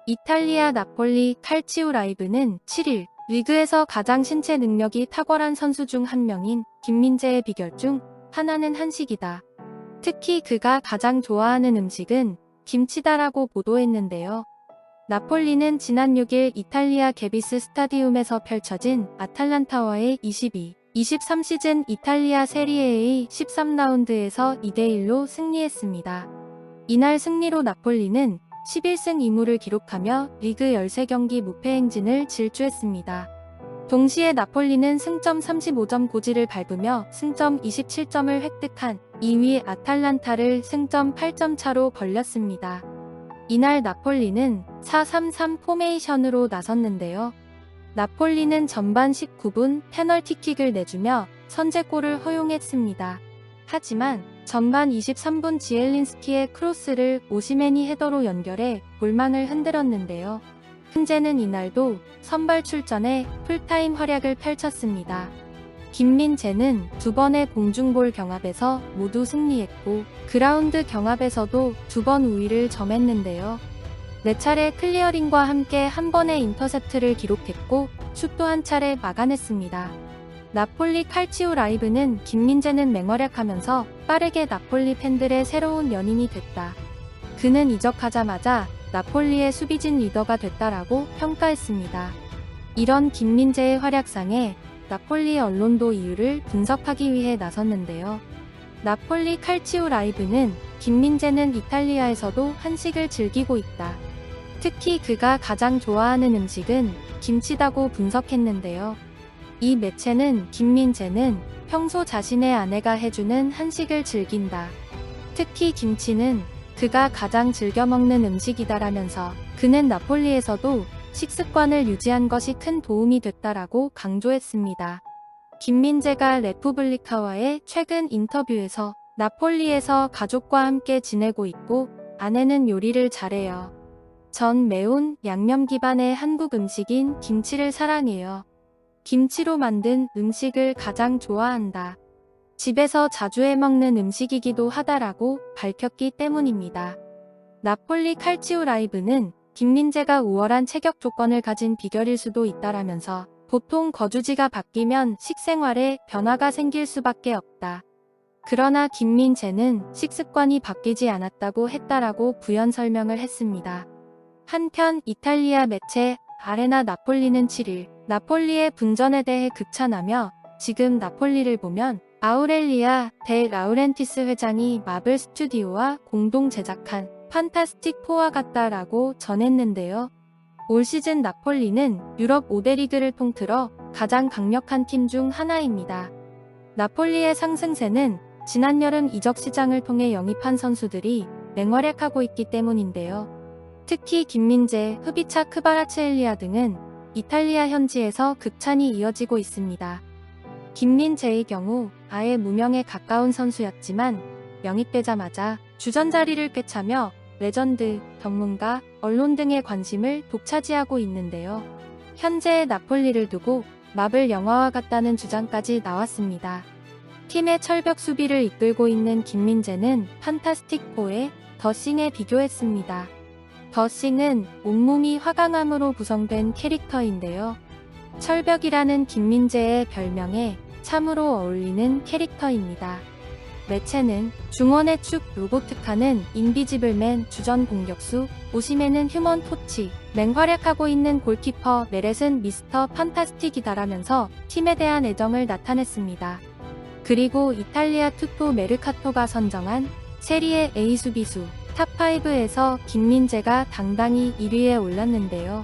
이탈리아 나폴리 칼치오 라이브는 7일 리그에서 가장 신체 능력이 탁월한 선수 중 한 명인 김민재의 비결 중 하나는 한식이다. 특히 그가 가장 좋아하는 음식은 김치다라고 보도했는데요. 나폴리는 지난 6일 이탈리아 게비스 스타디움에서 펼쳐진 아탈란타와의 22-23 시즌 이탈리아 세리에A 13라운드에서 2대1로 승리했습니다. 이날 승리로 나폴리는 11승 2무를 기록하며 리그 13경기 무패 행진을 질주했습니다. 동시에 나폴리는 승점 35점 고지를 밟으며 승점 27점을 획득한 2위 아탈란타를 승점 8점 차로 벌렸습니다. 이날 나폴리는 4-3-3 포메이션으로 나섰는데요. 나폴리는 전반 19분 페널티킥을 내주며 선제골을 허용했습니다. 하지만 전반 23분 지엘린스키의 크로스를 오시멘이 헤더로 연결해 골망을 흔들었는데요. 현재는 이날도 선발 출전해 풀타임 활약을 펼쳤습니다. 김민재는 2번의 공중볼 경합에서 모두 승리했고 그라운드 경합에서도 2번 우위를 점했는데요. 4차례 클리어링과 함께 한 번의 인터셉트를 기록했고 슛도 한 차례 막아냈습니다. 나폴리 칼치오 라이브는 김민재는 맹활약하면서 빠르게 나폴리 팬들의 새로운 연인이 됐다. 그는 이적하자마자 나폴리의 수비진 리더가 됐다라고 평가했습니다. 이런 김민재의 활약상에 나폴리 언론도 이유를 분석하기 위해 나섰는데요. 나폴리 칼치오 라이브는 김민재는 이탈리아에서도 한식을 즐기고 있다. 특히 그가 가장 좋아하는 음식은 김치다고 분석했는데요. 이 매체는 김민재는 평소 자신의 아내가 해주는 한식을 즐긴다. 특히 김치는 그가 가장 즐겨 먹는 음식이다라면서 그는 나폴리에서도 식습관을 유지한 것이 큰 도움이 됐다라고 강조했습니다. 김민재가 레푸블리카와의 최근 인터뷰에서 나폴리에서 가족과 함께 지내고 있고 아내는 요리를 잘해요. 전 매운 양념 기반의 한국 음식인 김치를 사랑해요. 김치로 만든 음식을 가장 좋아한다. 집에서 자주 해먹는 음식이기도 하다라고 밝혔기 때문입니다. 나폴리 칼치오 라이브는 김민재가 우월한 체격 조건을 가진 비결일 수도 있다라면서 보통 거주지가 바뀌면 식생활에 변화가 생길 수밖에 없다. 그러나 김민재는 식습관이 바뀌지 않았다고 했다라고 부연 설명을 했습니다. 한편 이탈리아 매체 아레나 나폴리는 7일 나폴리의 분전에 대해 극찬하며 지금 나폴리를 보면 아우렐리아 데 라우렌티스 회장이 마블 스튜디오와 공동 제작한 판타스틱 4와 같다라고 전했는데요. 올 시즌 나폴리는 유럽 5대 리그를 통틀어 가장 강력한 팀 중 하나입니다. 나폴리의 상승세는 지난 여름 이적 시장을 통해 영입한 선수들이 맹활약하고 있기 때문인데요. 특히 김민재, 흡이차 크바라츠엘리아 등은 이탈리아 현지에서 극찬이 이어지고 있습니다. 김민재의 경우 아예 무명에 가까운 선수였지만 영입되자마자 주전 자리를 꿰차며 레전드, 전문가, 언론 등의 관심을 독차지하고 있는데요. 현재의 나폴리를 두고 마블 영화와 같다는 주장까지 나왔습니다. 팀의 철벽 수비를 이끌고 있는 김민재는 판타스틱4의 더싱에 비교했습니다. 더싱은 온몸이 화강암으로 구성된 캐릭터인데요. 철벽이라는 김민재의 별명에 참으로 어울리는 캐릭터입니다. 매체는 중원의 축 로보트카는 인비지블맨 주전 공격수, 오시멘은 휴먼 토치, 맹활약하고 있는 골키퍼 네렛은 미스터 판타스틱이다라면서 팀에 대한 애정을 나타냈습니다. 그리고 이탈리아 투토 메르카토가 선정한 세리에 A 수비수 탑5에서 김민재가 당당히 1위에 올랐는데요.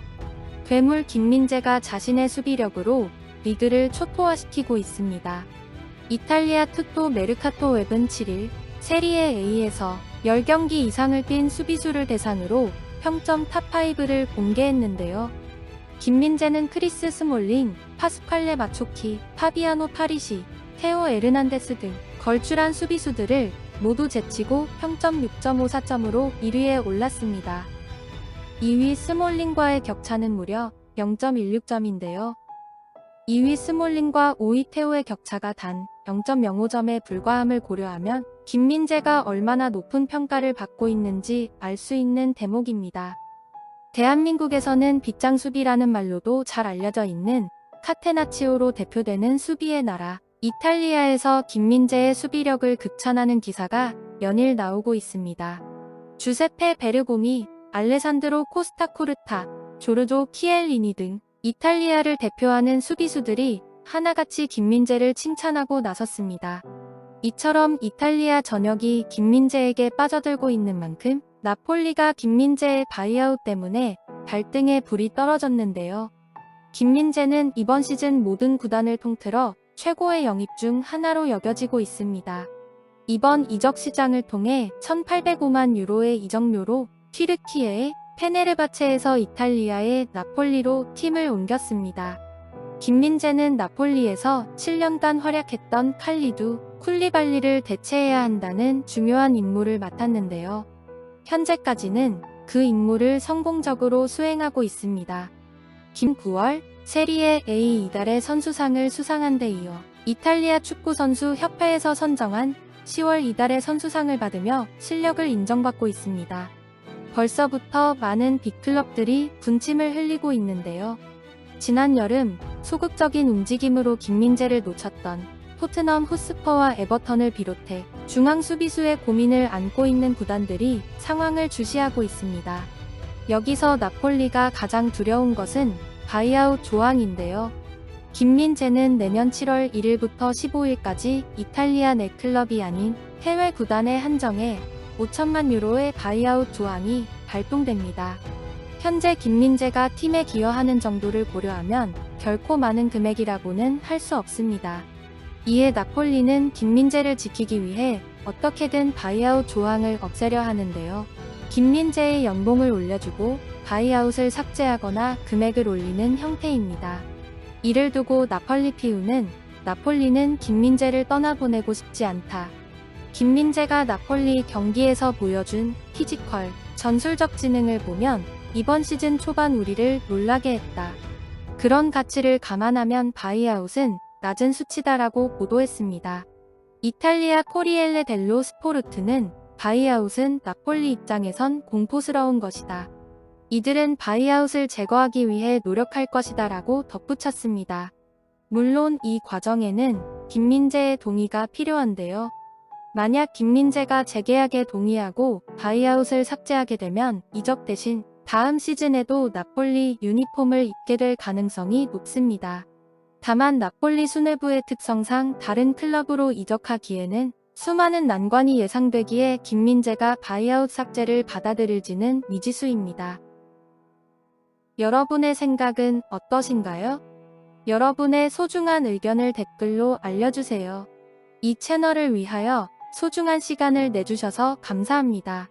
괴물 김민재가 자신의 수비력으로 리그를 초토화시키고 있습니다. 이탈리아 투토 메르카토 웹은 7일 세리에 A에서 10경기 이상을 뛴 수비수를 대상으로 평점 탑5를 공개했는데요. 김민재는 크리스 스몰링, 파스칼레 마초키, 파비아노 파리시, 테오 에르난데스 등 걸출한 수비수들을 모두 제치고 평점 6.54점으로 1위에 올랐습니다. 2위 스몰링과의 격차는 무려 0.16점인데요. 2위 스몰링과 5위 테오의 격차가 단 0.05점에 불과함을 고려하면 김민재가 얼마나 높은 평가를 받고 있는지 알 수 있는 대목입니다. 대한민국에서는 빗장 수비라는 말로도 잘 알려져 있는 카테나치오로 대표되는 수비의 나라 이탈리아에서 김민재의 수비력을 극찬하는 기사가 연일 나오고 있습니다. 주세페 베르고니, 알레산드로 코스타쿠르타, 조르조 키엘리니 등 이탈리아를 대표하는 수비수들이 하나같이 김민재를 칭찬하고 나섰습니다. 이처럼 이탈리아 전역이 김민재에게 빠져들고 있는 만큼 나폴리가 김민재의 바이아웃 때문에 발등에 불이 떨어졌는데요. 김민재는 이번 시즌 모든 구단을 통틀어 최고의 영입 중 하나로 여겨지고 있습니다. 이번 이적 시장을 통해 1,805만 유로의 이적료로 튀르키예의 페네르바체에서 이탈리아의 나폴리로 팀을 옮겼습니다. 김민재는 나폴리에서 7년간 활약했던 칼리두 쿨리발리를 대체해야 한다는 중요한 임무를 맡았는데요. 현재까지는 그 임무를 성공적으로 수행하고 있습니다. 김 9월 세리에 A 이달의 선수상을 수상한 데 이어 이탈리아 축구선수 협회에서 선정한 10월 이달의 선수상을 받으며 실력을 인정받고 있습니다. 벌써부터 많은 빅클럽들이 분침을 흘리고 있는데요. 지난 여름 소극적인 움직임으로 김민재를 놓쳤던 토트넘 호스퍼와 에버턴을 비롯해 중앙 수비수의 고민을 안고 있는 구단들이 상황을 주시하고 있습니다. 여기서 나폴리가 가장 두려운 것은 바이아웃 조항인데요. 김민재는 내년 7월 1일부터 15일까지 이탈리아 내 클럽이 아닌 해외 구단에 한정해 5천만 유로의 바이아웃 조항이 발동됩니다. 현재 김민재가 팀에 기여하는 정도를 고려하면 결코 많은 금액이라고는 할 수 없습니다. 이에 나폴리는 김민재를 지키기 위해 어떻게든 바이아웃 조항을 없애려 하는데요. 김민재의 연봉을 올려주고 바이아웃을 삭제하거나 금액을 올리는 형태입니다. 이를 두고 나폴리피우는 나폴리는 김민재를 떠나보내고 싶지 않다. 김민재가 나폴리 경기에서 보여준 피지컬, 전술적 지능을 보면 이번 시즌 초반 우리를 놀라게 했다. 그런 가치를 감안하면 바이아웃은 낮은 수치다라고 보도했습니다. 이탈리아 코리엘레 델로 스포르트는 바이아웃은 나폴리 입장에선 공포스러운 것이다. 이들은 바이아웃을 제거하기 위해 노력할 것이다 라고 덧붙였습니다. 물론 이 과정에는 김민재의 동의가 필요한데요. 만약 김민재가 재계약에 동의하고 바이아웃을 삭제하게 되면 이적 대신 다음 시즌에도 나폴리 유니폼을 입게 될 가능성이 높습니다. 다만 나폴리 수뇌부의 특성상 다른 클럽으로 이적하기에는 수많은 난관이 예상되기에 김민재가 바이아웃 삭제를 받아들일지는 미지수입니다. 여러분의 생각은 어떠신가요? 여러분의 소중한 의견을 댓글로 알려주세요. 이 채널을 위하여 소중한 시간을 내주셔서 감사합니다.